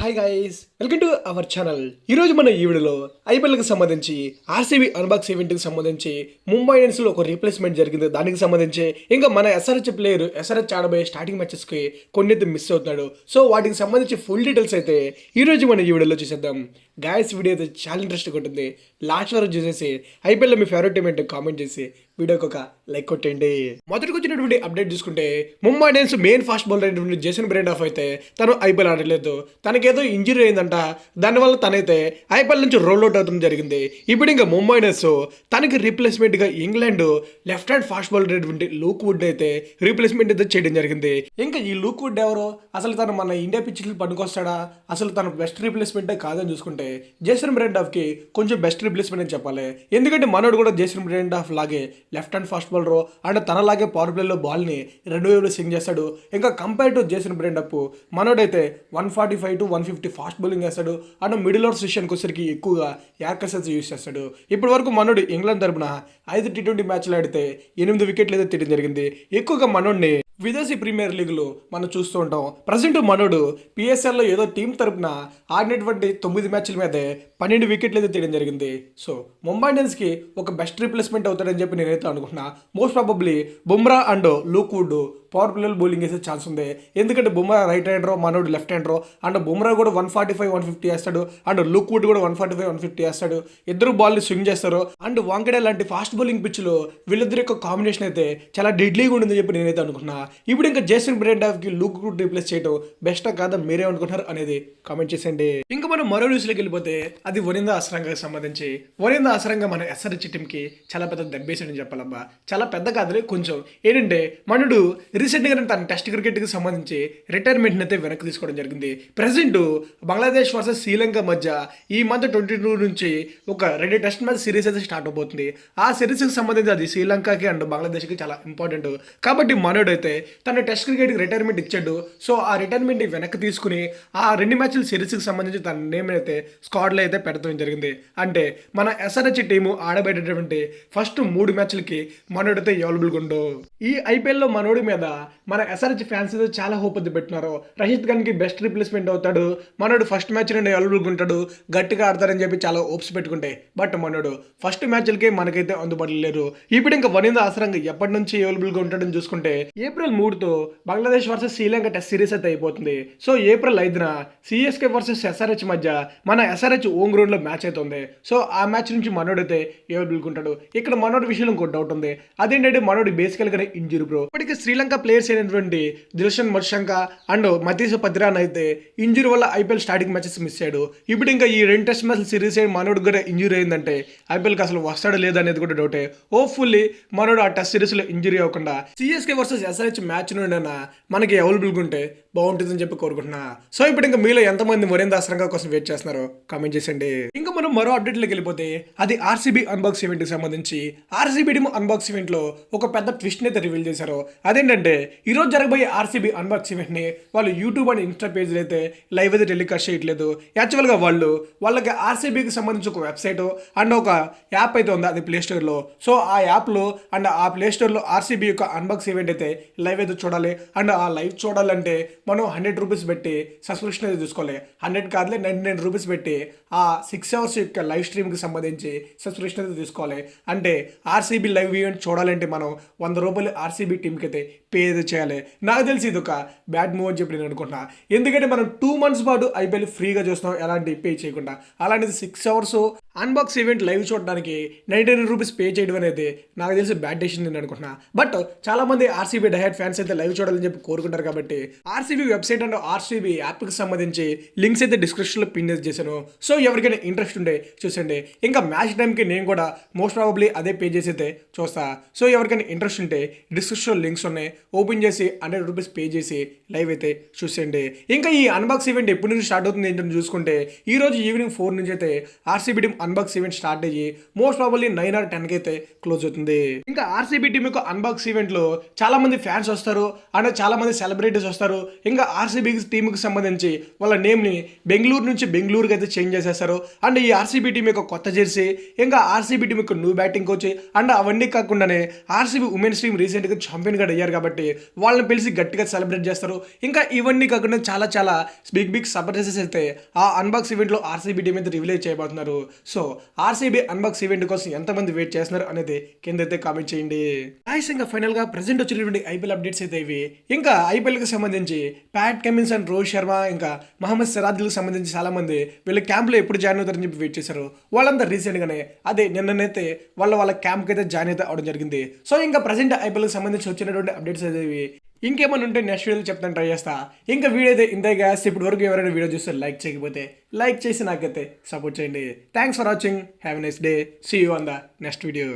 Hi guys, welcome to our channel. ఈరోజు మన ఈ వీడియోలో ఐపీఎల్కి సంబంధించి ఆర్సీబీ అన్బాక్స్ ఈవెంట్కి సంబంధించి ముంబై ఇండియన్స్లో ఒక రీప్లేస్మెంట్ జరిగింది. దానికి సంబంధించి ఇంకా మన ఎస్ఆర్హెచ్ ప్లేయర్ ఎస్ఆర్హెచ్ ఆడబోయే స్టార్టింగ్ మ్యాచెస్కి కొన్నిది మిస్ అవుతున్నాడు. సో వాటికి సంబంధించి ఫుల్ డీటెయిల్స్ అయితే ఈరోజు మన ఈ వీడియోలో చూసేద్దాం. గాయస్, వీడియో అయితే చాలా ఇంట్రెస్ట్గా ఉంటుంది. లాస్ట్ వరకు చూసేసి ఐపీఎల్లో మీ ఫేవరెట్ టీం ఏంటో కామెంట్ చేసి వీడియోకి ఒక లైక్ కొట్టండి. మొదటికి వచ్చినటువంటి అప్డేట్ చూసుకుంటే Mumbai Indians main fast bowler అయినటువంటి జేసన్ బ్రెండాఫ్ అయితే తను ఐపీఎల్ ఆడలేదు. తనకేదో ఇంజరీ అయిందంట. దానివల్ల తనైతే ఐపీఎల్ నుంచి రోల్ అవుట్ అవుతుంది జరిగింది. ఇప్పుడు ఇంకా ముంబై ఇండియన్స్ తనకి రీప్లేస్మెంట్గా England left hand fast bowler అయినటువంటి లూక్ వుడ్ అయితే రీప్లేస్మెంట్ అయితే చేయడం జరిగింది. ఇంకా ఈ లూక్ వుడ్ ఎవరో, అసలు తను మన ఇండియా పిచ్లు పనికొస్తాడా, అసలు తన బెస్ట్ రీప్లేస్మెంటే కాదని చూసుకుంటే జేసన్ బ్రెండాఫ్కి కొంచెం బెస్ట్ రీప్లేస్మెంట్ అని చెప్పాలి. ఎందుకంటే మనోడు కూడా జేసన్ బ్రెండాఫ్ లాగే left hand fast bowler and తనలాగే పవర్ ప్లేలో బాల్ని రెండు వేలు స్వింగ్ చేస్తాడు. ఇంకా కంపేర్ టు జేసన్ బ్రెండాఫ్ మనోడైతే 145 to 150 ఫాస్ట్ బౌలింగ్ వేస్తాడు. అండ్ మిడిల్ ఓవర్స్ విషయానికి వచ్చరికి ఎక్కువగా యార్కర్స్ యూస్ చేస్తాడు. ఇప్పటి వరకు మనోడు ఇంగ్లాండ్ తరపున 5 T20 మ్యాచ్లు ఆడితే 8 వికెట్లు అయితే తీయడం జరిగింది. ఎక్కువగా మనోడిని విదేశీ ప్రీమియర్ లీగ్లో మనం చూస్తూ ఉంటాం. ప్రజెంట్ మనోడు పిఎస్ఎల్లో ఏదో టీం తరపున ఆడినటువంటి 9 మ్యాచ్ల మీదే 12 వికెట్లు అయితే తీయడం జరిగింది. సో ముంబై ఇండియన్స్కి ఒక బెస్ట్ రీప్లేస్మెంట్ అవుతాడని చెప్పి నేనైతే అనుకుంటున్నా. Most probably Bumrah and Luke Wood power ప్లేలో బౌలింగ్ వేసే ఛాన్స్ ఉంది. ఎందుకంటే బుమ్రా రైట్ హ్యాండరో, మనోడు లెఫ్ట్ హ్యాండరో. అండ్ బుమ్రా కూడా 145-150 వేస్తాడు. అండ్ లూక్ వుడ్ కూడా 145-150 వేస్తాడు. ఇద్దరు బాల్ని స్వింగ్ చేస్తారు. అండ్ వాంకడే లాంటి ఫాస్ట్ బౌలింగ్ పిచ్లో వీళ్ళిద్దరి యొక్క కాంబినేషన్ అయితే చాలా డెడ్లీగా ఉంటుందని చెప్పి నేనైతే అనుకున్నా. ఇప్పుడు ఇంకా జేసన్ బ్రెండాఫ్కి లూక్ వుడ్ రీప్లేస్ చేయడం బెస్టా కాదా మీరే అనుకుంటున్నారు అనేది కామెంట్ చేసేయండి. ఇంకా మనం మరో న్యూస్లోకి వెళ్ళిపోతే అది వనిందా అసరంగాకి సంబంధించి. వనిందా అసరంగా మన ఎస్ఆర్హెచ్ టీంకి చాలా పెద్ద దెబ్బేసాడని చెప్పాలబ్బా. చాలా పెద్ద కాదులే, కొంచెం ఏంటంటే మనడు రీసెంట్గా తన టెస్ట్ క్రికెట్కి సంబంధించి రిటైర్మెంట్ని అయితే వెనక్కి తీసుకోవడం జరిగింది. ప్రెసెంట్ బంగ్లాదేశ్ వర్సెస్ శ్రీలంక మధ్య ఈ మంత్ 22 నుంచి ఒక 2 టెస్ట్ మ్యాచ్ సిరీస్ అయితే స్టార్ట్ అవబోతుంది. ఆ సిరీస్కి సంబంధించి అది శ్రీలంకకి అండ్ బంగ్లాదేశ్కి చాలా ఇంపార్టెంట్. కాబట్టి మనోడు అయితే తన టెస్ట్ క్రికెట్కి రిటైర్మెంట్ ఇచ్చాడు. సో ఆ రిటైర్మెంట్ వెనక్కి తీసుకుని ఆ 2 మ్యాచ్ల సిరీస్కి సంబంధించి తన నేమ్ అయితే స్క్వాడ్లో అయితే పెట్టడం జరిగింది. అంటే మన ఎస్ఆర్హెచ్ టీము ఆడబెట్టేటువంటి ఫస్ట్ 3 మ్యాచ్లకి మనోడైతే అవైలబుల్గా ఉండవు. ఈ ఐపీఎల్లో మనోడి మీద మన ఎస్ఆర్హెచ్ ఫ్యాన్స్ అయితే చాలా హోప్ అయితే పెట్టినారు. రషీద్ ఖాన్కి బెస్ట్ రీప్లేస్మెంట్ అవుతాడు, మనోడు ఫస్ట్ మ్యాచ్ నుండి అవైలబుల్గా ఉంటాడు, గట్టిగా ఆడతారని చెప్పి చాలా హోప్స్ పెట్టుకుంటే బట్ మనోడు ఫస్ట్ మ్యాచ్లకే మనకైతే అందుబాటులో లేరు. ఇప్పుడు ఇంకా వనిందా అసరంగా ఎప్పటి నుంచి అవైలబుల్గా ఉంటాడని చూసుకుంటే ఏప్రిల్ 3తో Bangladesh versus Sri Lanka test series అయితే అయిపోతుంది. సో ఏప్రిల్ 5న సిఎస్కే వర్సెస్ ఎస్ఆర్హెచ్ మధ్య మన ఎస్ఆర్హెచ్ ఓన్ గ్రౌండ్లో మ్యాచ్ అయితే ఉంది. సో ఆ మ్యాచ్ నుంచి మనోడైతే అవైలబుల్గా ఉంటాడు. ఇక్కడ మనోడి విషయంలో ఇంకో డౌట్ ఉంది. అదేంటంటే మనోడి బేసికల్గానే ఇంజురీ బ్రో. ఇప్పటికీ శ్రీలంక ప్లేయర్స్ అయినటువంటి దిల్షన్ మర్షంక అండ్ మతీస పత్రాన్ అయితే ఇంజురీ వల్ల ఐపీఎల్ స్టార్టింగ్ మ్యాచెస్ మిస్ అయ్యాడు. ఇప్పుడు ఇంకా ఈ 2 టెస్ట్ మ్యాచ్ సిరీస్ అయ్యి మనోడు కూడా ఇంజురీ అయిందంటే ఐపీఎల్కి అసలు వస్తాడో లేదా అనేది కూడా డౌటే. హోప్ఫుల్లీ మనోడు ఆ టెస్ట్ సిరీస్లో ఇంజురీ అవ్వకుండా సిఎస్కే వర్సెస్ ఎస్ఆర్హెచ్ మ్యాచ్ నుండి మనకి అవైలబుల్గా ఉంటే బాగుంటుందని చెప్పి కోరుకుంటున్నా. సో ఇప్పుడు ఇంకా మీలో ఎంతమంది వనిందా అసరంగా కోసం వెయిట్ చేస్తున్నారో కామెంట్ చేసండి. ఇంకా మనం మరో అప్డేట్లోకి వెళ్ళిపోతే అది ఆర్సీబీ అన్బాక్స్ ఈవెంట్కి సంబంధించి ఆర్సీబీ టీమ్ అన్బాక్స్ ఈవెంట్లో ఒక పెద్ద ట్విస్ట్ని అయితే రివీల్ చేశారు. అదేంటంటే ఈరోజు జరగబోయే ఆర్సీబీ అన్బాక్స్ ఈవెంట్ని వాళ్ళు యూట్యూబ్ అండ్ ఇన్స్టా పేజ్లో అయితే లైవ్ అయితే టెలికాస్ట్ చేయట్లేదు. యాక్చువల్గా వాళ్ళకి ఆర్సీబీకి సంబంధించి ఒక వెబ్సైట్ అండ్ ఒక యాప్ అయితే ఉంది, అది ప్లే స్టోర్లో. సో ఆ యాప్లో అండ్ ఆ ప్లే స్టోర్లో ఆర్సీబీ యొక్క అన్బాక్స్ ఈవెంట్ అయితే లైవ్ అయితే చూడాలి. అండ్ ఆ లైవ్ చూడాలంటే మనం 100 రూపీస్ పెట్టి సబ్స్క్రిప్షన్ అయితే తీసుకోవాలి. 100 కాదులే 99 రూపీస్ పెట్టి ఆ 6 అవర్స్ యొక్క లైవ్ స్ట్రీమ్కి సంబంధించి సబ్స్క్రిప్షన్ అయితే తీసుకోవాలి. అంటే ఆర్సీబీ లైవ్ ఈవెంట్ చూడాలంటే మనం 100 రూపాయలు ఆర్సీబీ టీంకి అయితే పే అయితే చేయాలి. నాకు తెలిసి ఇది ఒక బ్యాడ్ మూవ్ అని చెప్పి నేను అనుకుంటున్నా. ఎందుకంటే మనం 2 months పాటు ఐపీఎల్ ఫ్రీగా చూస్తున్నాం ఎలాంటి పే చేయకుండా. అలాంటిది 6 అవర్స్ అన్బాక్స్ ఈవెంట్ లైవ్ చూడడానికి 99 రూపీస్ పే చేయడం అనేది నాకు తెలిసి బ్యాడ్ డెసిషన్ నేను అనుకుంటున్నా. బట్ చాలా మంది ఆర్సీబీ డైహెడ్ ఫ్యాన్స్ అయితే లైవ్ చూడాలని చెప్పి కోరుకుంటారు. కాబట్టి ఆర్సీబీ వెబ్సైట్ అండ్ ఆర్సీబీ యాప్కి సంబంధించి లింక్స్ అయితే డిస్క్రిప్షన్లో పిన్ చేశాను. సో ఎవరికైనా ఇంట్రెస్ట్ ఉంటే చూసండి. ఇంకా మ్యాచ్ టైంకి నేను కూడా మోస్ట్ ప్రాబబ్లీ అదే పే చేసి అయితే చూస్తా. సో ఎవరికైనా ఇంట్రెస్ట్ ఉంటే డిస్క్రిప్షన్లో లింక్స్ ఉన్నాయి, ఓపెన్ చేసి 100 రూపీస్ పే చేసి లైవ్ అయితే చూసేయండి. ఇంకా ఈ అన్బాక్స్ ఈవెంట్ ఎప్పటి నుంచి స్టార్ట్ అవుతుంది ఏంటని చూసుకుంటే ఈ రోజు ఈవినింగ్ 4 నుంచి అయితే RCB team unbox event start అయ్యి మోస్ట్ ప్రాబబ్లీ 9 or 10కి అయితే క్లోజ్ అవుతుంది. ఇంకా ఆర్సీబీ టీమ్ యొక్క అన్బాక్స్ ఈవెంట్లో చాలా మంది ఫ్యాన్స్ వస్తారు అండ్ చాలా మంది సెలబ్రిటీస్ వస్తారు. ఇంకా ఆర్సీబీ టీంకి సంబంధించి వాళ్ళ నేమ్ని బెంగళూరు నుంచి బెంగళూరుకి అయితే చేంజ్ చేసేస్తారు. అండ్ ఈ ఆర్సీబీ టీం యొక్క కొత్త జెర్సీ, ఇంకా ఆర్సీబీ టీం యొక్క న్యూ బ్యాటింగ్ కోచ్ అండ్ అవన్నీ కాకుండానే ఆర్సీబీ ఉమెన్స్ టీం రీసెంట్గా ఛాంపియన్గా అయ్యారు. కాబట్టి కాబట్టి వాళ్ళని పిలిచి గట్టిగా సెలబ్రేట్ చేస్తారు. ఇంకా ఇవన్నీ కాకుండా చాలా చాలా బిగ్ సర్ప్రైజెస్ అయితే ఆ అన్బాక్స్ ఈవెంట్లో ఆర్సీబీ టీం అయితే రివీల్ చేయబోతున్నారు. సో ఆర్సీబీ అన్బాక్స్ ఈవెంట్ కోసం ఎంతమంది వెయిట్ చేస్తున్నారు అనేది కింద అయితే కామెంట్ చేయండి. గాయ్స్ ఇంకా ఫైనల్గా ప్రెసెంట్ వచ్చినటువంటి ఐపీఎల్ అప్డేట్స్ అయితే ఇవి. ఇంకా ఐపీఎల్కి సంబంధించి Pat Cummins and Rohit Sharma ఇంకా మహమ్మద్ సిరాజ్లకు సంబంధించి చాలా మంది వీళ్ళ క్యాంప్లో ఎప్పుడు జాయిన్ అవుతారని చెప్పి వెయిట్ చేశారు. వాళ్ళంతా రీసెంట్గానే అదే నిన్ననైతే వాళ్ళ క్యాంప్కి అయితే జాయిన్ అయితే అవడం జరిగింది. సో ఇంకా ప్రజెంట్ ఐపీఎల్కి సంబంధించి వచ్చినటువంటి అప్డేట్స్ అయితే ఇవి. ఇంకేమైనా ఉంటే నెక్స్ట్ వీడియో చెప్తాను, ట్రై చేస్తా. ఇంకా వీడియో అయితే ఇంతే గ్యాస్. ఇప్పటి వరకు ఎవరైనా వీడియో చూస్తే లైక్ చేయకపోతే లైక్ చేసి నాకైతే సపోర్ట్ చేయండి. Thanks for watching. Have a nice day. See you on the next video.